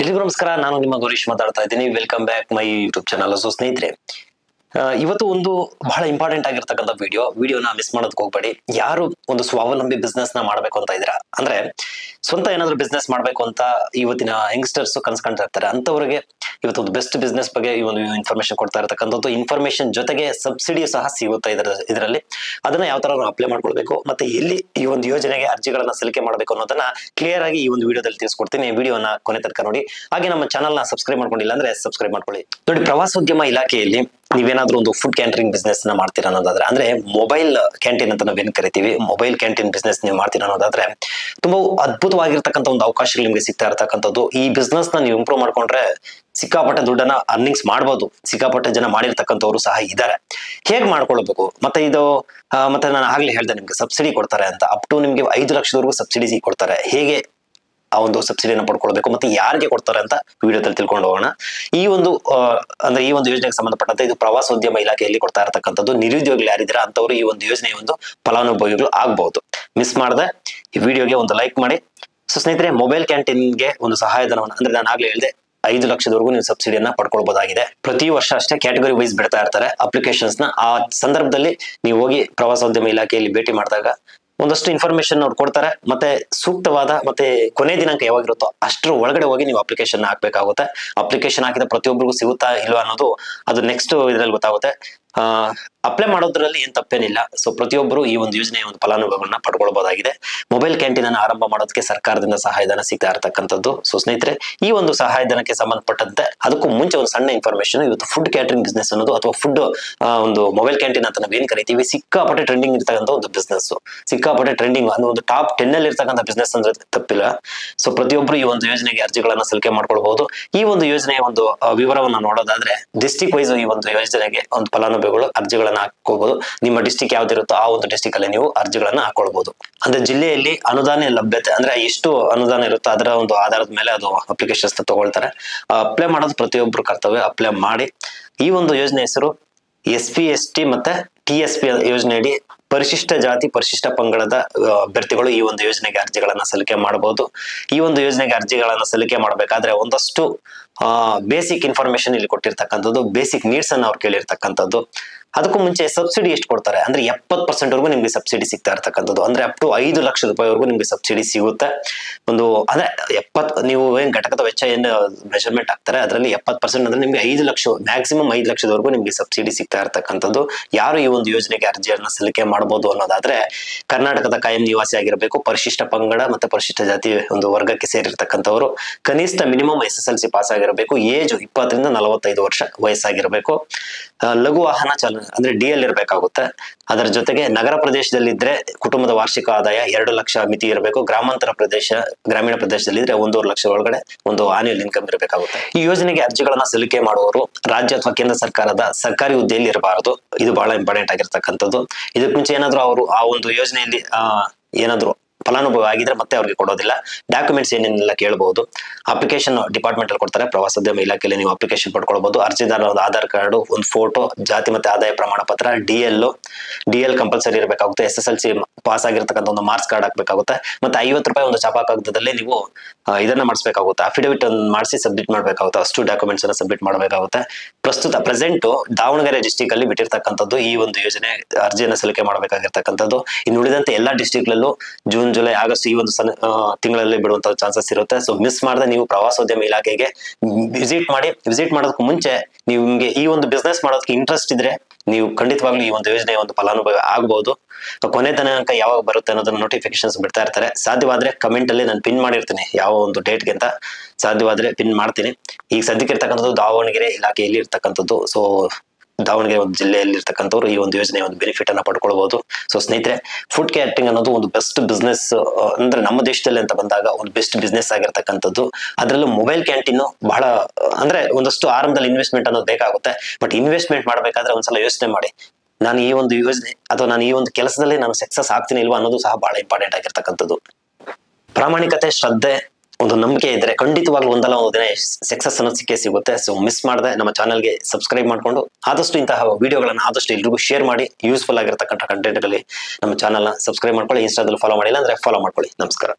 ಎಲ್ರಿಗೂ ನಮಸ್ಕಾರ. ನಾನು ನಿಮ್ಮ ಗೌರೀಶ್ ಮಾತಾಡ್ತಾ ಇದ್ದೀನಿ. Welcome back my YouTube channel. So ಸ್ನೇಹಿತರೆ, ಇವತ್ತು ಒಂದು ಬಹಳ ಇಂಪಾರ್ಟೆಂಟ್ ಆಗಿರ್ತಕ್ಕಂಥ ವಿಡಿಯೋನ ಮಿಸ್ ಮಾಡೋದಕ್ಕೆ ಹೋಗ್ಬೇಡಿ. ಯಾರು ಒಂದು ಸ್ವಾವಲಂಬಿ ಬಿಸ್ನೆಸ್ ನ ಮಾಡ್ಬೇಕು ಅಂತ ಇದ್ದೀರಾ, ಅಂದ್ರೆ ಸ್ವಂತ ಏನಾದ್ರು ಬಿಸ್ನೆಸ್ ಮಾಡ್ಬೇಕು ಅಂತ ಇವತ್ತಿನ ಯಂಗ್ಸ್ಟರ್ಸ್ ಕನ್ಸ್ಕೊಂತಾ ಇರ್ತಾರೆ, ಅಂತವರಿಗೆ ಇವತ್ತು ಒಂದು ಬೆಸ್ಟ್ ಬಿಸ್ನೆಸ್ ಬಗ್ಗೆ ಈ ಒಂದು ಇನ್ಫಾರ್ಮೇಶನ್ ಕೊಡ್ತಾ ಇರತಕ್ಕಂಥದ್ದು. ಇನ್ಫಾರ್ಮೇಶನ್ ಜೊತೆಗೆ ಸಬ್ಸಿಡಿ ಸಹ ಸಿಗುತ್ತೆ ಇದರಲ್ಲಿ. ಅದನ್ನ ಯಾವ ತರ ಅಪ್ಲೈ ಮಾಡ್ಕೊಳ್ಬೇಕು ಮತ್ತೆ ಎಲ್ಲಿ ಈ ಒಂದು ಯೋಜನೆಗೆ ಅರ್ಜಿಗಳನ್ನ ಸಲ್ಲಿಕೆ ಮಾಡಬೇಕು ಅನ್ನೋದನ್ನ ಕ್ಲಿಯರ್ ಆಗಿ ಈ ಒಂದು ವಿಡಿಯೋದಲ್ಲಿ ತಿಳಿಸ್ಕೊಡ್ತೀನಿ. ವಿಡಿಯೋನ ಕೊನೆ ತನಕ ನೋಡಿ. ಹಾಗೆ ನಮ್ಮ ಚಾನಲ್ ನ ಸಬ್ಸ್ಕ್ರೈಬ್ ಮಾಡ್ಕೊಂಡಿಲ್ಲ ಅಂದ್ರೆ ಸಬ್ಸ್ಕ್ರೈಬ್ ಮಾಡ್ಕೊಳ್ಳಿ. ನೋಡಿ, ಪ್ರವಾಸೋದ್ಯಮ ಇಲಾಖೆಯಲ್ಲಿ ನೀವೇನಾದ್ರೂ ಒಂದು ಫುಡ್ ಕ್ಯಾಂಟರಿಂಗ್ ಬಿಸ್ನೆಸ್ ನ ಮಾಡ್ತೀರಾ ಅನ್ನೋದಾದ್ರೆ, ಅಂದ್ರೆ ಮೊಬೈಲ್ ಕ್ಯಾಂಟೀನ್ ಅಂತ ನಾವೇನ್ ಕರಿತೀವಿ, ಮೊಬೈಲ್ ಕ್ಯಾಂಟೀನ್ ಬಿಸ್ನೆಸ್ ನೀವು ಮಾಡ್ತೀರಾ ಅನ್ನೋದಾದ್ರೆ ತುಂಬಾ ಅದ್ಭುತವಾಗಿರ್ತಕ್ಕಂಥ ಒಂದು ಅವಕಾಶಗಳು ನಿಮ್ಗೆ ಸಿಗ್ತಾ ಇರತಕ್ಕಂಥದ್ದು. ಈ ಬಿಸ್ನೆಸ್ ನ ನೀವು ಇಂಪ್ರೂವ್ ಮಾಡ್ಕೊಂಡ್ರೆ ಸಿಕ್ಕಾಪಟ್ಟೆ ದುಡ್ಡನ್ನ ಅರ್ನಿಂಗ್ಸ್ ಮಾಡ್ಬೋದು. ಸಿಕ್ಕಾಪಟ್ಟೆ ಜನ ಮಾಡಿರ್ತಕ್ಕಂಥವ್ರು ಸಹ ಇದ್ದಾರೆ. ಹೇಗ್ ಮಾಡ್ಕೊಳ್ಬೇಕು ಮತ್ತೆ ಇದು ಮತ್ತೆ ನಾನು ಆಗ್ಲೇ ಹೇಳ್ದೆ ನಿಮ್ಗೆ ಸಬ್ಸಿಡಿ ಕೊಡ್ತಾರೆ ಅಂತ. ಅಪ್ ಟು ನಿಮ್ಗೆ 5 ಲಕ್ಷದವರೆಗೂ ಸಬ್ಸಿಡಿ ಕೊಡ್ತಾರೆ. ಹೇಗೆ ಆ ಒಂದು ಸಬ್ಸಿಡಿನ ಪಡ್ಕೊಳ್ಬೇಕು ಮತ್ತೆ ಯಾರಿಗೆ ಕೊಡ್ತಾರೆ ಅಂತ ವಿಡಿಯೋದಲ್ಲಿ ತಿಳ್ಕೊಂಡು ಹೋಗೋಣ. ಈ ಒಂದು ಅಂದ್ರೆ ಈ ಒಂದು ಯೋಜನೆಗೆ ಸಂಬಂಧಪಟ್ಟಂತೆ ಇದು ಪ್ರವಾಸೋದ್ಯಮ ಇಲಾಖೆಯಲ್ಲಿ ಕೊಡ್ತಾ ಇರತಕ್ಕಂಥದ್ದು. ನಿರುದ್ಯೋಗಿಗಳು ಯಾರಿದ್ದೀರಾ ಅಂತವ್ರು ಈ ಒಂದು ಯೋಜನೆಯ ಒಂದು ಫಲಾನುಭವಿಗಳು ಆಗ್ಬಹುದು. ಮಿಸ್ ಮಾಡದೆ ಈ ವಿಡಿಯೋಗೆ ಒಂದು ಲೈಕ್ ಮಾಡಿ. ಸೊ ಸ್ನೇಹಿತರೆ, ಮೊಬೈಲ್ ಕ್ಯಾಂಟೀನ್ಗೆ ಒಂದು ಸಹಾಯಧನವನ್ನು, ಅಂದ್ರೆ ನಾನು ಆಗ್ಲೇ ಹೇಳಿದೆ 5 ಲಕ್ಷದವರೆಗೂ ನೀವು ಸಬ್ಸಿಡಿಯನ್ನ ಪಡ್ಕೊಳ್ಬಹುದಾಗಿದೆ. ಪ್ರತಿ ವರ್ಷ ಅಷ್ಟೇ ಕ್ಯಾಟಗರಿ ವೈಸ್ ಬಿಡ್ತಾ ಇರ್ತಾರೆ ಅಪ್ಲಿಕೇಶನ್ಸ್ ನ. ಆ ಸಂದರ್ಭದಲ್ಲಿ ನೀವು ಹೋಗಿ ಪ್ರವಾಸೋದ್ಯಮ ಇಲಾಖೆಯಲ್ಲಿ ಭೇಟಿ ಮಾಡಿದಾಗ ಒಂದಷ್ಟು ಇನ್ಫಾರ್ಮೇಶನ್ ಅವ್ರು ಕೊಡ್ತಾರೆ. ಮತ್ತೆ ಸೂಕ್ತವಾದ ಮತ್ತೆ ಕೊನೆ ದಿನಾಂಕ ಯಾವಾಗಿರುತ್ತೋ ಅಷ್ಟರ ಒಳಗಡೆ ಹೋಗಿ ನೀವು ಅಪ್ಲಿಕೇಶನ್ ಹಾಕ್ಬೇಕಾಗುತ್ತೆ. ಅಪ್ಲಿಕೇಶನ್ ಹಾಕಿದ ಪ್ರತಿಯೊಬ್ಬರಿಗೂ ಸಿಗುತ್ತಾ ಇಲ್ವಾ ಅನ್ನೋದು ಅದು ನೆಕ್ಸ್ಟ್ ಇದ್ರಲ್ಲಿ ಗೊತ್ತಾಗುತ್ತೆ. ಅಪ್ಲೈ ಮಾಡೋದ್ರಲ್ಲಿ ಏನ್ ತಪ್ಪೇನಿಲ್ಲ. ಸೊ ಪ್ರತಿಯೊಬ್ಬರು ಈ ಒಂದು ಯೋಜನೆಯ ಒಂದು ಫಲಾನುಭವಿಗಳನ್ನ ಪಡ್ಕೊಳ್ಬಹುದಾಗಿದೆ. ಮೊಬೈಲ್ ಕ್ಯಾಂಟೀನ್ ಅನ್ನು ಆರಂಭ ಮಾಡೋದಕ್ಕೆ ಸರ್ಕಾರದಿಂದ ಸಹಾಯಧನ ಸಿಗ್ತಾ ಇರತಕ್ಕಂಥದ್ದು. ಸೊ ಸ್ನೇಹಿತರೆ, ಈ ಒಂದು ಸಹಾಯಧನಕ್ಕೆ ಸಂಬಂಧಪಟ್ಟಂತೆ ಅದಕ್ಕೂ ಮುಂಚೆ ಒಂದು ಸಣ್ಣ ಇನ್ಫಾರ್ಮೇಶನ್. ಇವತ್ತು ಫುಡ್ ಕ್ಯಾಟರಿಂಗ್ ಬಿಸ್ನೆಸ್ ಅನ್ನೋದು ಅಥವಾ ಫುಡ್ ಒಂದು ಮೊಬೈಲ್ ಕ್ಯಾಂಟೀನ್ ಅಂತ ನಾವೇನ್ ಕರಿತೀವಿ, ಸಿಕ್ಕಾಪಟ್ಟೆ ಟ್ರೆಂಡಿಂಗ್ ಇರ್ತಕ್ಕಂಥ ಒಂದು ಬಿಸ್ನೆಸ್. ಸಿಕ್ಕಾಪಟ್ಟೆ ಟ್ರೆಂಡಿಂಗ್ ಅಂದ್ರೆ ಒಂದು ಟಾಪ್ 10 ಅಲ್ಲಿ ಇರ್ತಕ್ಕಂಥ ಬಿಸ್ನೆಸ್ ಅಂದ್ರೆ ತಪ್ಪಿಲ್ಲ. ಸೊ ಪ್ರತಿಯೊಬ್ಬರು ಈ ಒಂದು ಯೋಜನೆಗೆ ಅರ್ಜಿಗಳನ್ನ ಸಲ್ಲಿಕೆ ಮಾಡ್ಕೊಳ್ಬಹುದು. ಈ ಒಂದು ಯೋಜನೆಯ ಒಂದು ವಿವರವನ್ನ ನೋಡೋದಾದ್ರೆ, ಡಿಸ್ಟ್ರಿಕ್ಟ್ ವೈಸ್ ಈ ಒಂದು ಯೋಜನೆಗೆ ಒಂದು ಫಲಾನುಭವಿಗಳು ಅರ್ಜಿಗಳನ್ನ ಹಾಕೋಬಹುದು. ನಿಮ್ಮ ಡಿಸ್ಟಿಕ್ ಯಾವ್ದಿರುತ್ತೋ ಆ ಒಂದು ಡಿಸ್ಟಿಕ್ ಅಲ್ಲಿ ನೀವು ಅರ್ಜಿಗಳನ್ನ ಹಾಕೊಳ್ಬಹುದು. ಅಂದ್ರೆ ಜಿಲ್ಲೆಯಲ್ಲಿ ಅನುದಾನ ಲಭ್ಯತೆ, ಅಂದ್ರೆ ಎಷ್ಟು ಅನುದಾನ ಇರುತ್ತೋ ಅದರ ಒಂದು ಆಧಾರದ ಮೇಲೆ ಅದು ಅಪ್ಲಿಕೇಶನ್ಸ್ ತಗೊಳ್ತಾರೆ. ಅಪ್ಲೈ ಮಾಡೋದು ಪ್ರತಿಯೊಬ್ಬರು ಕರ್ತವ್ಯ. ಅಪ್ಲೈ ಮಾಡಿ. ಈ ಒಂದು ಯೋಜನೆ ಹೆಸರು SP ST ಮತ್ತೆ TSP ಯೋಜನೆಯಡಿ ಪರಿಶಿಷ್ಟ ಜಾತಿ ಪರಿಶಿಷ್ಟ ಪಂಗಡದ ಅಭ್ಯರ್ಥಿಗಳು ಈ ಒಂದು ಯೋಜನೆಗೆ ಅರ್ಜಿಗಳನ್ನ ಸಲ್ಲಿಕೆ ಮಾಡಬಹುದು. ಈ ಒಂದು ಯೋಜನೆಗೆ ಅರ್ಜಿಗಳನ್ನ ಸಲ್ಲಿಕೆ ಮಾಡಬೇಕಾದ್ರೆ ಒಂದಷ್ಟು ಬೇಸಿಕ್ ಇನ್ಫಾರ್ಮೇಶನ್ ಇಲ್ಲಿ ಕೊಟ್ಟಿರ್ತಕ್ಕಂಥದ್ದು. ಬೇಸಿಕ್ ನೀಡ್ಸ್ ಅನ್ನ ಅವ್ರು ಕೇಳಿರ್ತಕ್ಕಂಥದ್ದು. ಅದಕ್ಕೂ ಮುಂಚೆ ಸಬ್ಸಿಡಿ ಎಷ್ಟು ಕೊಡ್ತಾರೆ ಅಂದ್ರೆ 70% ವರೆಗೂ ನಿಮ್ಗೆ ಸಬ್ಸಿಡಿ ಸಿಗ್ತಾ ಇರ್ತಕ್ಕಂಥದ್ದು. ಅಂದ್ರೆ ಅಪ್ ಟು 5 ಲಕ್ಷ ರೂಪಾಯಿವರೆಗೂ ನಿಮ್ಗೆ ಸಬ್ಸಿಡಿ ಸಿಗುತ್ತೆ. ಒಂದು ಅಂದ್ರೆ 70 ನೀವು ಏನ್ ಘಟಕದ ವೆಚ್ಚ ಏನು ಮೆಜರ್ಮೆಂಟ್ ಆಗ್ತಾರೆ ಅದರಲ್ಲಿ 70% ಅಂದ್ರೆ ನಿಮ್ಗೆ 5 ಲಕ್ಷ, ಮ್ಯಾಕ್ಸಿಮಮ್ 5 ಲಕ್ಷದವರೆಗೂ ನಿಮ್ಗೆ ಸಬ್ಸಿಡಿ ಸಿಗ್ತಾ ಇರ್ತಕ್ಕಂಥದ್ದು. ಯಾರು ಈ ಒಂದು ಯೋಜನೆಗೆ ಅರ್ಜಿಯನ್ನ ಸಲ್ಲಿಕೆ ಮಾಡಬಹುದು ಅನ್ನೋದಾದ್ರೆ, ಕರ್ನಾಟಕದ ಕಾಯಂ ನಿವಾಸಿ ಆಗಿರಬೇಕು, ಪರಿಶಿಷ್ಟ ಪಂಗಡ ಮತ್ತೆ ಪರಿಶಿಷ್ಟ ಜಾತಿ ಒಂದು ವರ್ಗಕ್ಕೆ ಸೇರಿರ್ತಕ್ಕಂಥವ್ರು, ಕನಿಷ್ಠ ಮಿನಿಮಮ್ SSLC ಪಾಸ್ ಆಗಿರಬೇಕು, ಏಜ್ 20 ರಿಂದ 45 ವರ್ಷ ವಯಸ್ಸಾಗಿರಬೇಕು, ಲಘು ವಾಹನ ಚಾಲನೆ ಅಂದ್ರೆ DL ಇರಬೇಕಾಗುತ್ತೆ. ಅದರ ಜೊತೆಗೆ ನಗರ ಪ್ರದೇಶದಲ್ಲಿದ್ರೆ ಕುಟುಂಬದ ವಾರ್ಷಿಕ ಆದಾಯ 2 ಲಕ್ಷ ಮಿತಿ ಇರಬೇಕು. ಗ್ರಾಮೀಣ ಪ್ರದೇಶದಲ್ಲಿ ಇದ್ರೆ 1.5 ಲಕ್ಷ ಒಳಗಡೆ ಒಂದು ಆನ್ಯುವಲ್ ಇನ್ಕಮ್ ಇರಬೇಕಾಗುತ್ತೆ. ಈ ಯೋಜನೆಗೆ ಅರ್ಜಿಗಳನ್ನ ಸಲ್ಲಿಕೆ ಮಾಡುವವರು ರಾಜ್ಯ ಅಥವಾ ಕೇಂದ್ರ ಸರ್ಕಾರದ ಸರ್ಕಾರಿ ಹುದ್ದೆಯಲ್ಲಿ ಇರಬಾರದು. ಇದು ಬಹಳ ಇಂಪಾರ್ಟೆಂಟ್ ಆಗಿರ್ತಕ್ಕಂಥದ್ದು. ಇದಕ್ಕೆ ಮುಂಚೆ ಏನಾದ್ರು ಅವರು ಆ ಒಂದು ಯೋಜನೆಯಲ್ಲಿ ಏನಾದ್ರು ಫಲಾನುಭವಿ ಆಗಿದ್ರೆ ಮತ್ತೆ ಅವ್ರಿಗೆ ಕೊಡೋದಿಲ್ಲ. ಡಾಕ್ಯುಮೆಂಟ್ಸ್ ಏನೇನೆಲ್ಲ ಕೇಳಬಹುದು. ಅಪ್ಲಿಕೇಶನ್ ಡಿಪಾರ್ಟ್ಮೆಂಟ್ ಅಲ್ಲಿ ಕೊಡ್ತಾರೆ. ಪ್ರವಾಸೋದ್ಯಮ ಇಲಾಖೆಯಲ್ಲಿ ನೀವು ಅಪ್ಲಿಕೇಶನ್ ಪಡ್ಕೊಳ್ಬಹುದು. ಅರ್ಜಿದಾರ ಒಂದು ಆಧಾರ್ ಕಾರ್ಡ್, ಒಂದು ಫೋಟೋ, ಜಾತಿ ಮತ್ತೆ ಆದಾಯ ಪ್ರಮಾಣ ಪತ್ರ, DL ಕಂಪಲ್ಸರಿ ಇರಬೇಕಾಗುತ್ತೆ. SSLC ಪಾಸ್ ಆಗಿರ್ತಕ್ಕಂಥ ಒಂದು ಮಾರ್ಕ್ಸ್ ಕಾರ್ಡ್ ಹಾಕ್ಬೇಕಾಗುತ್ತೆ. ಮತ್ತೆ 50 ರೂಪಾಯಿ ಒಂದು ಛಾಪಾ ಕಾಗದದಲ್ಲಿ ನೀವು ಇದನ್ನ ಮಾಡಿಸ್ಬೇಕಾಗುತ್ತೆ. ಅಫಿಡವಿಟ್ ಅನ್ನು ಮಾಡಿಸಿ ಸಬ್ಮಿಟ್ ಮಾಡ್ಬೇಕಾಗುತ್ತೆ. ಅಷ್ಟು ಡಾಕ್ಯುಮೆಂಟ್ಸ್ ಅನ್ನ ಸಬ್ಮಿಟ್ ಮಾಡಬೇಕಾಗುತ್ತೆ. ಪ್ರೆಸೆಂಟ್ ದಾವಣಗೆರೆ ಡಿಸ್ಟಿಕ್ ಅಲ್ಲಿ ಬಿಟ್ಟಿರ್ತಕ್ಕಂಥದ್ದು ಈ ಒಂದು ಯೋಜನೆ ಅರ್ಜಿಯನ್ನು ಸಲ್ಲಿಕೆ ಮಾಡಬೇಕಾಗಿರ್ತಕ್ಕಂಥದ್ದು. ಇನ್ನು ಉಳಿದಂತೆ ಎಲ್ಲಾ ಡಿಸ್ಟಿಕ್ ಲಲ್ಲೂ ಜೂನ್, ಜುಲೈ, ಆಗಸ್ಟ್ ಈ ಒಂದು ತಿಂಗಳಲ್ಲಿ ಬಿಡುವಂತ ಚಾನ್ಸಸ್ ಇರುತ್ತೆ. ಸೊ ಮಿಸ್ ಮಾಡದೆ ನೀವು ಪ್ರವಾಸೋದ್ಯಮ ಇಲಾಖೆಗೆ ವಿಸಿಟ್ ಮಾಡೋದಕ್ಕೂ ಮುಂಚೆ ನಿಮ್ಗೆ ಈ ಒಂದು ಬಿಸ್ನೆಸ್ ಮಾಡೋದಕ್ಕೆ ಇಂಟ್ರೆಸ್ಟ್ ಇದ್ರೆ ನೀವು ಖಂಡಿತವಾಗ್ಲೂ ಈ ಒಂದು ಯೋಜನೆಯ ಒಂದು ಫಲಾನುಭವಿ ಆಗ್ಬಹುದು. ಕೊನೆ ದಿನಾಂಕ ಯಾವಾಗ ಬರುತ್ತೆ ಅನ್ನೋದನ್ನ ನೋಟಿಫಿಕೇಶನ್ಸ್ ಬಿಡ್ತಾ ಇರ್ತಾರೆ. ಸಾಧ್ಯವಾದ್ರೆ ಕಮೆಂಟ್ ಅಲ್ಲಿ ನಾನು ಪಿನ್ ಮಾಡಿರ್ತೀನಿ ಯಾವ ಒಂದು ಡೇಟ್ಗೆ ಅಂತ. ಸಾಧ್ಯವಾದ್ರೆ ಪಿನ್ ಮಾಡ್ತೀನಿ. ಈಗ ಸದ್ಯಕ್ಕೆ ಇರ್ತಕ್ಕಂಥದ್ದು ದಾವಣಗೆರೆ ಇಲಾಖೆಯಲ್ಲಿ ಇರ್ತಕ್ಕಂಥದ್ದು. ಸೊ ದಾವಣಗೆರೆ ಒಂದು ಜಿಲ್ಲೆಯಲ್ಲಿ ಇರ್ತಕ್ಕಂಥವ್ರು ಈ ಒಂದು ಯೋಜನೆಯ ಒಂದು ಬೆನಿಫಿಟ್ ಅನ್ನ ಪಡ್ಕೊಳ್ಬಹುದು. ಸೊ ಸ್ನೇಹಿತರೆ, ಫುಡ್ ಕ್ಯಾಟರಿಂಗ್ ಅನ್ನೋದು ಒಂದು ಬೆಸ್ಟ್ ಬಿಸ್ನೆಸ್ ಅಂದ್ರೆ ನಮ್ಮ ದೇಶದಲ್ಲಿ ಅಂತ ಬಂದಾಗ ಒಂದು ಬೆಸ್ಟ್ ಬಿಸ್ನೆಸ್ ಆಗಿರ್ತಕ್ಕಂಥದ್ದು. ಅದರಲ್ಲೂ ಮೊಬೈಲ್ ಕ್ಯಾಂಟೀನ್ ಬಹಳ ಅಂದ್ರೆ ಒಂದಷ್ಟು ಆರಂಭದಲ್ಲಿ ಇನ್ವೆಸ್ಟ್ಮೆಂಟ್ ಅನ್ನೋದು ಬೇಕಾಗುತ್ತೆ. ಬಟ್ ಇನ್ವೆಸ್ಟ್ಮೆಂಟ್ ಮಾಡ್ಬೇಕಾದ್ರೆ ಒಂದ್ಸಲ ಯೋಚನೆ ಮಾಡಿ, ನಾನು ಈ ಒಂದು ಯೋಜನೆ ಅಥವಾ ನಾನು ಈ ಒಂದು ಕೆಲಸದಲ್ಲಿ ನಾನು ಸಕ್ಸಸ್ ಆಗ್ತೀನಿ ಇಲ್ವಾ ಅನ್ನೋದು ಸಹ ಬಹಳ ಇಂಪಾರ್ಟೆಂಟ್ ಆಗಿರ್ತಕ್ಕಂಥದ್ದು. ಪ್ರಾಮಾಣಿಕತೆ, ಶ್ರದ್ಧೆ, ಒಂದು ನಂಬಿಕೆ ಇದ್ರೆ ಖಂಡಿತವಾಗ್ಲೂ ಒಂದಲ್ಲ ಒಂದು ದಿನ ಸಕ್ಸಸ್ ಅನ್ನೋದು ಸಿಗುತ್ತೆ. ಸೊ ಮಿಸ್ ಮಾಡದೆ ನಮ್ಮ ಚಾನಲ್ಗೆ ಸಬ್ಸ್ಕ್ರೈಬ್ ಮಾಡ್ಕೊಂಡು ಆದಷ್ಟು ಇಂತಹ ವಿಡಿಯೋಗಳನ್ನ ಆದಷ್ಟು ಎಲ್ರಿಗೂ ಶೇರ್ ಮಾಡಿ. ಯೂಸ್ಫುಲ್ ಆಗಿರ್ತಕ್ಕಂಥ ಕಂಟೆಂಟ್ಗಳಲ್ಲಿ ನಮ್ಮ ಚಾನಲ್ನ ಸಬ್ಸ್ಕ್ರೈಬ್ ಮಾಡ್ಕೊಳ್ಳಿ. ಇನ್ಸ್ಟಾದಲ್ಲಿ ಫಾಲೋ ಮಾಡಿಲ್ಲ ಅಂದ್ರೆ ಫಾಲೋ ಮಾಡ್ಕೊಳ್ಳಿ. ನಮಸ್ಕಾರ.